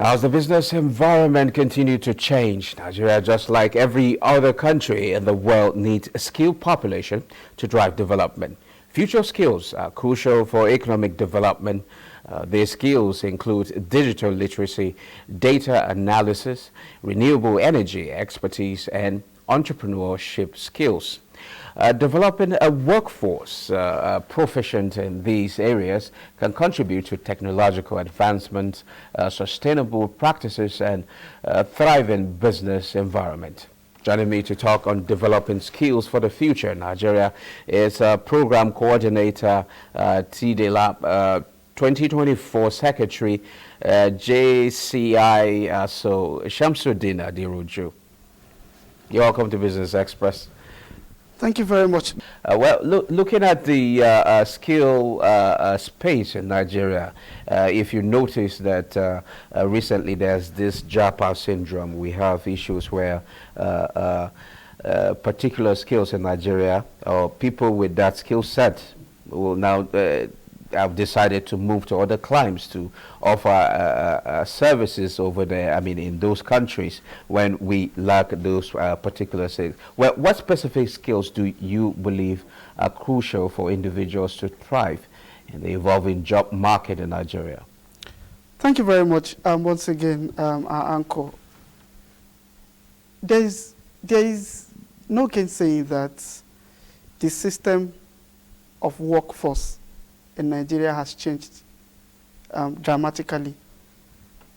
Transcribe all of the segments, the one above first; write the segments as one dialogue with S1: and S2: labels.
S1: As the business environment continues to change, Nigeria, just like every other country in the world, needs a skilled population to drive development. Future skills are crucial for economic development. These skills include digital literacy, data analysis, renewable energy expertise, and entrepreneurship skills. Developing a workforce proficient in these areas can contribute to technological advancements, sustainable practices, and a thriving business environment. Joining me to talk on developing skills for the future in Nigeria is Program Coordinator, TD Lab 2024 Secretary, JCI, so Shamsuddin Adiruju. You're welcome to Business Express.
S2: Thank you very much.
S1: Looking at the skill space in Nigeria, if you notice that recently there's this JAPA syndrome, we have issues where particular skills in Nigeria or people with that skill set will now have decided to move to other climes to offer services over there, I mean, in those countries when we lack those particular skills. Well, what specific skills do you believe are crucial for individuals to thrive in the evolving job market in Nigeria?
S2: Thank you very much. Once again, our uncle. There is no saying that the system of workforce in Nigeria has changed dramatically.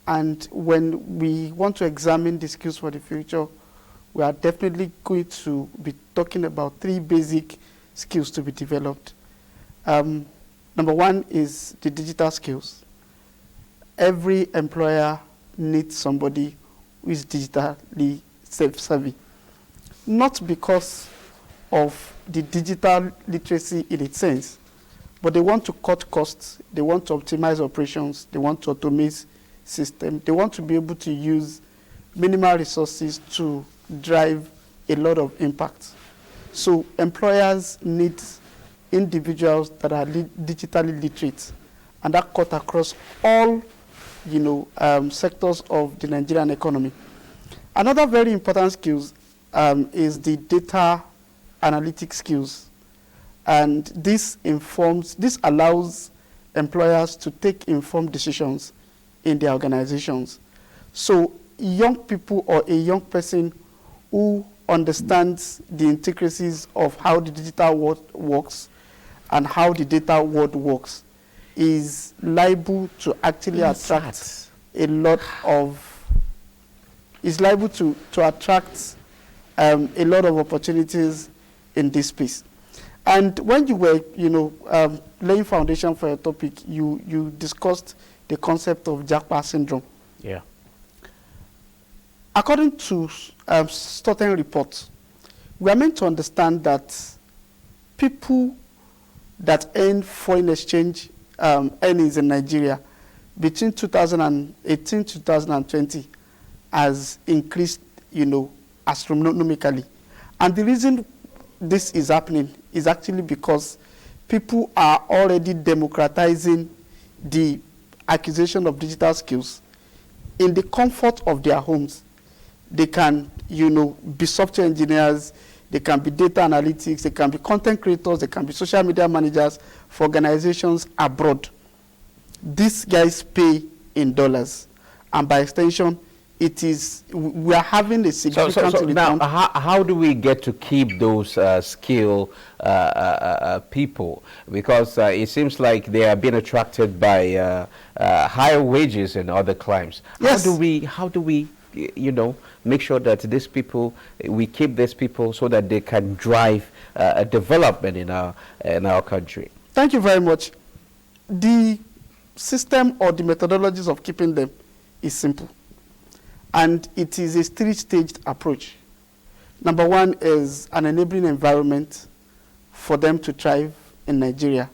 S2: And when we want to examine the skills for the future, we are definitely going to be talking about three basic skills to be developed. Number one is the digital skills. Every employer needs somebody who is digitally self-savvy. Not because of the digital literacy in its sense, but they want to cut costs, they want to optimize operations, they want to automate systems, they want to be able to use minimal resources to drive a lot of impact. So employers need individuals that are digitally literate, and that cut across all sectors of the Nigerian economy. Another very important skill is the data analytic skills. And this allows employers to take informed decisions in their organizations. So young people or a young person who understands the intricacies of how the digital world works and how the data world works is liable to actually attract a lot of opportunities in this space. And when you were, laying foundation for your topic, you discussed the concept of JAPA syndrome.
S1: Yeah.
S2: According to certain reports, we are meant to understand that people that earn foreign exchange earnings in Nigeria between 2018 to 2020 has increased, astronomically. And the reason this is happening is actually because people are already democratizing the acquisition of digital skills in the comfort of their homes. They can, be software engineers, they can be data analytics, they can be content creators, they can be social media managers for organizations abroad. These guys pay in dollars, and by extension, we are having a significant return.
S1: Now, how do we get to keep those skilled people? Because it seems like they are being attracted by higher wages in other climes.
S2: Yes.
S1: How do we make sure that we keep these people so that they can drive a development in our country?
S2: Thank you very much. The system or the methodologies of keeping them is simple. And it is a three-staged approach. Number one is an enabling environment for them to thrive in Nigeria.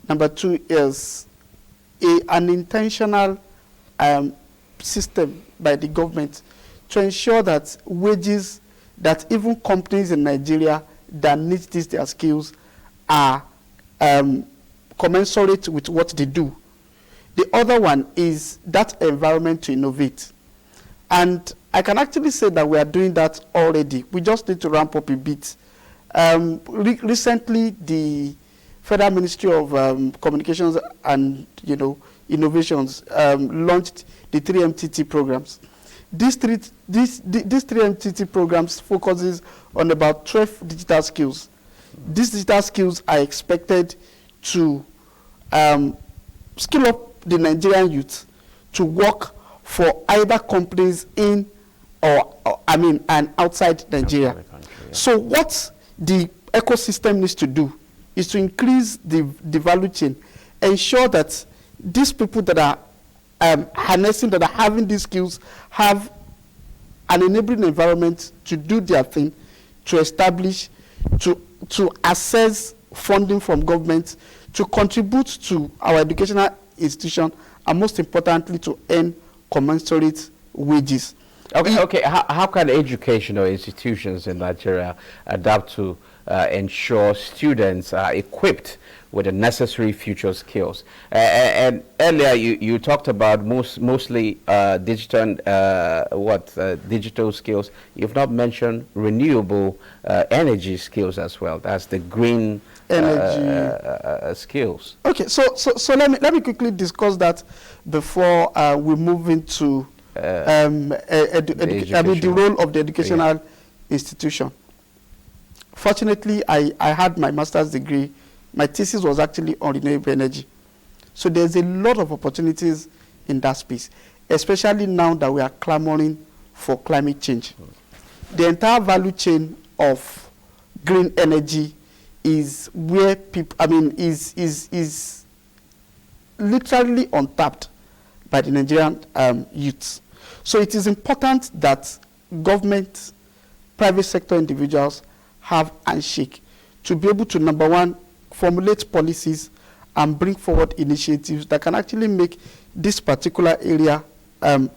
S2: Number two is an intentional system by the government to ensure that wages that even companies in Nigeria that need their skills are commensurate with what they do. The other one is that environment to innovate. And I can actually say that we are doing that already. We just need to ramp up a bit. Recently, the Federal Ministry of Communications and Innovations launched the 3MTT programs. These three MTT programs focuses on about 12 digital skills. These digital skills are expected to skill up the Nigerian youth to work for either companies in and outside Nigeria. So what the ecosystem needs to do is to increase the value chain, ensure that these people that are harnessing, that are having these skills, have an enabling environment to do their thing, to establish, to access funding from government, to contribute to our educational institution, and most importantly, to earn commensurate wages.
S1: Okay. How can educational institutions in Nigeria adapt to ensure students are equipped with the necessary future skills? And earlier you talked about mostly digital digital skills. You've not mentioned renewable energy skills as well. That's the green energy skills.
S2: Okay, so let me quickly discuss that before we move into the role of the educational institution. Fortunately, I had my master's degree. My thesis was actually on renewable energy. So there's a lot of opportunities in that space, especially now that we are clamoring for climate change. The entire value chain of green energy is where people, is literally untapped by the Nigerian youths. So it is important that government, private sector individuals have handshake to be able to, number one, formulate policies and bring forward initiatives that can actually make this particular area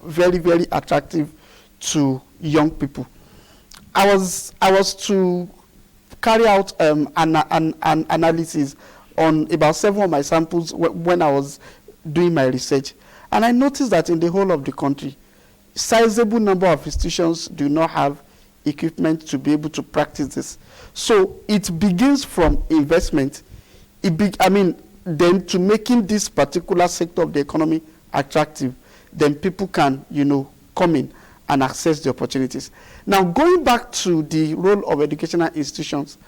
S2: very, very attractive to young people. I was to carry out an analysis on about 7 of my samples when I was doing my research, and I noticed that in the whole of the country, sizable number of institutions do not have equipment to be able to practice this. So it begins from investment. Then to making this particular sector of the economy attractive, then people can, come in and access the opportunities. Now, going back to the role of educational institutions,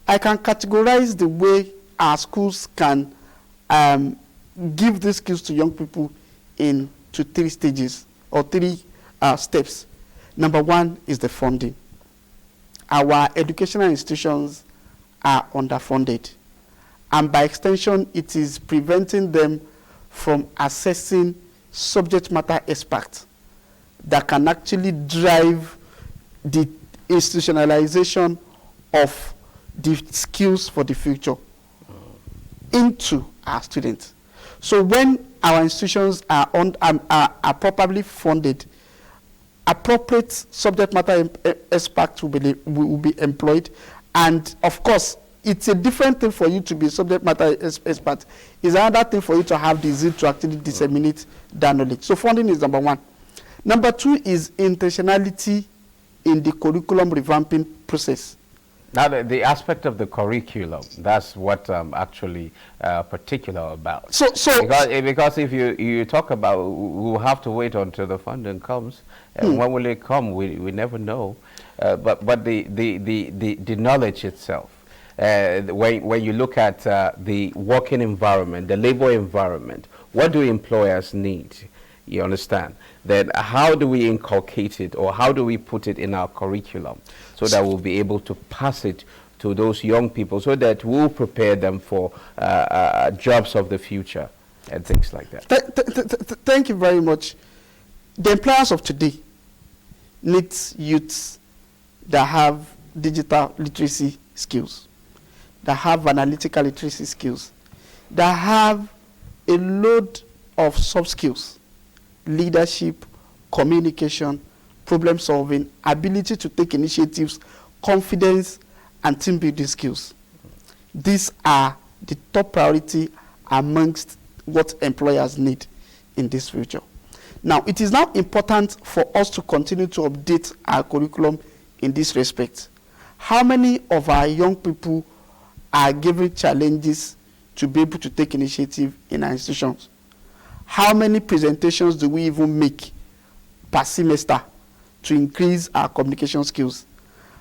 S2: I can categorize the way our schools can give these skills to young people into 3 stages or 3 steps. Number 1 is the funding. Our educational institutions are underfunded, and by extension, it is preventing them from accessing subject matter experts that can actually drive the institutionalization of the skills for the future into our students. So when our institutions are properly funded, appropriate subject matter experts will be employed. And of course, it's a different thing for you to be a subject matter expert. It's another thing for you to have the zeal to actually disseminate that knowledge. So funding is number 1. Number 2 is intentionality in the curriculum revamping process.
S1: Now, the aspect of the curriculum, that's what I'm actually particular about. Because if you talk about, we'll have to wait until the funding comes. And when will it come? We never know. But the knowledge itself, when you look at the working environment, the labor environment, what do employers need? You understand? Then how do we inculcate it, or how do we put it in our curriculum so that we'll be able to pass it to those young people, so that we'll prepare them for jobs of the future and things like that?
S2: Thank you very much. The employers of today need youths that have digital literacy skills, that have analytical literacy skills, that have a load of soft skills: leadership, communication, problem solving, ability to take initiatives, confidence, and team building skills. These are the top priority amongst what employers need. in this future. Now, it is now important for us to continue to update our curriculum in this respect. How many of our young people are given challenges to be able to take initiative in our institutions? How many presentations do we even make per semester to increase our communication skills?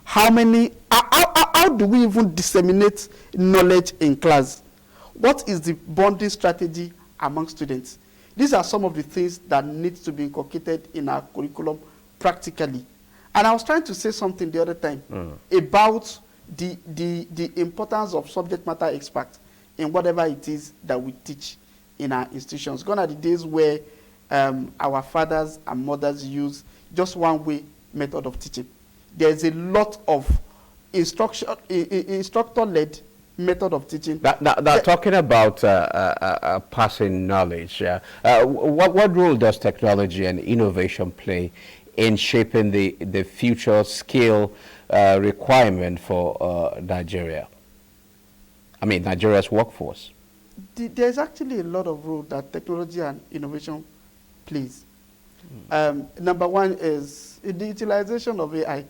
S2: How do we even disseminate knowledge in class? What is the bonding strategy among students? These are some of the things that need to be inculcated in our curriculum practically. And I was trying to say something the other time about the importance of subject matter experts in whatever it is that we teach in our institutions. Gone are the days where our fathers and mothers use just one way method of teaching. There is a lot of instructor-led method of teaching.
S1: Talking about passing knowledge, what role does technology and innovation play in shaping the future skill requirement for Nigeria? I mean, Nigeria's workforce.
S2: There's actually a lot of role that technology and innovation plays. Number one is the utilization of AI.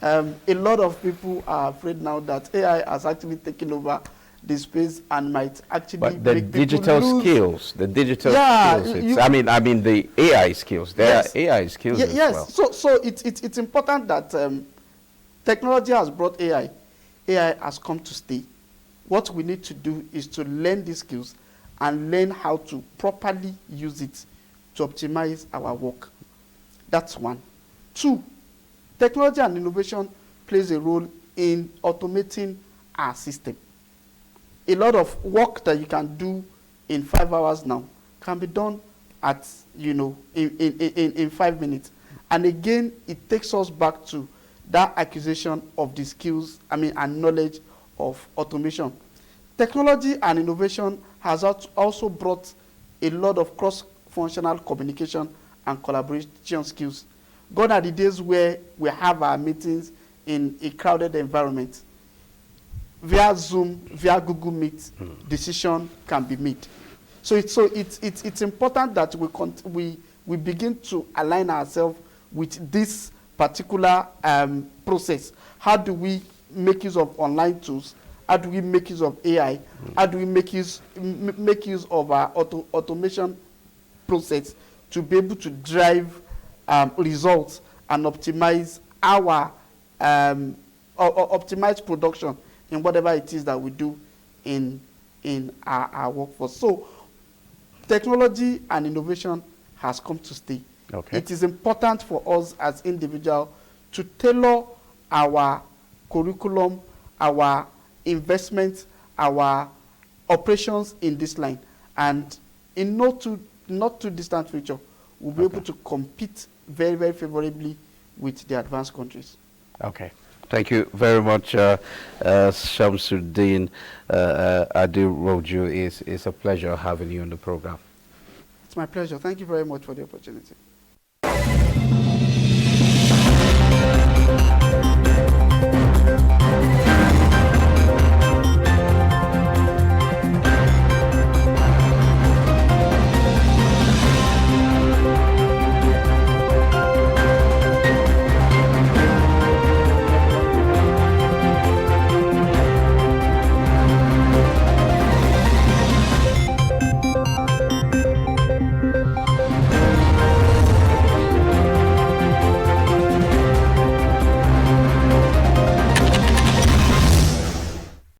S2: A lot of people are afraid now that AI has actually taken over the space and might actually
S1: but the digital skills, the digital skills. I mean the AI skills. There are AI skills as well.
S2: So it's important that technology has brought AI. AI has come to stay. What we need to do is to learn these skills and learn how to properly use it to optimize our work. That's one. Two, technology and innovation plays a role in automating our system. A lot of work that you can do in 5 hours now can be done at, in 5 minutes. And again, it takes us back to that acquisition of the skills, and knowledge of automation. Technology and innovation has also brought a lot of cross-functional communication and collaboration skills. Gone are the days where we have our meetings in a crowded environment. Via Zoom, via Google Meet, decision can be made. So it's important that we begin to align ourselves with this particular process. How do we make use of online tools? How do we make use of AI? How do we make use of our automation process to be able to drive results and optimize our optimize production in whatever it is that we do in our workforce? So technology and innovation has come to stay.
S1: Okay.
S2: It is important for us as individuals to tailor our curriculum, our investments, our operations in this line, and in not too distant future, we'll be able to compete very, very favorably with the advanced countries.
S1: Okay. Thank you very much, Shamsuddin Adiroju. It's a pleasure having you on the program.
S2: It's my pleasure. Thank you very much for the opportunity.